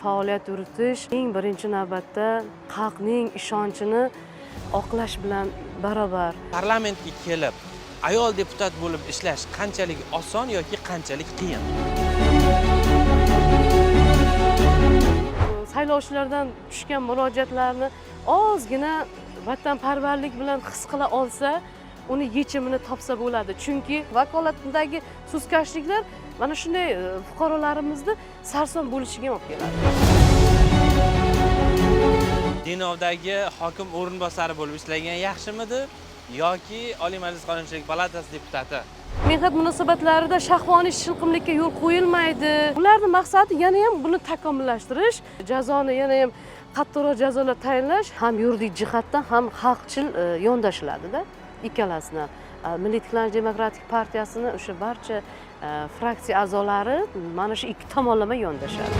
faoliyat yuritish eng birinchi navbatda xalqning ishonchini oqlash bilan barobar. Parlamentga kelib, ayol deputat bo'lib ishlash qanchalik oson yoki qanchalik qiyin? Saylovchilardan tushgan murojaatlarni ozgina vatanparvarlik bilan his qila olsa, uni yechimini topsa bo'ladi. Chunki vakolatdagi sustkashliklar mana shunday fuqarolarimizni sarson bo'lishiga olib keladi. Denovdagi hokim o'rinbosari bo'lib ishlagan yaxshimidi yoki Oliy Majlis Qonunchilik palatasi deputati? Mehnat munosabatlarida shahvoniy shilqimlikka yo'l qo'yilmaydi. Ularning maqsadi yana ham buni takomillashtirish, jazoni yana ham qattiqroq jazolar tayinlash, ham yuridik jihatdan ham xalqchil yondashiladi-da ikkalasini. Milliy tiklanish demokratik partiyasini o'sha barcha fraksiya a'zolari mana shu ikki tomonlama yondashadi.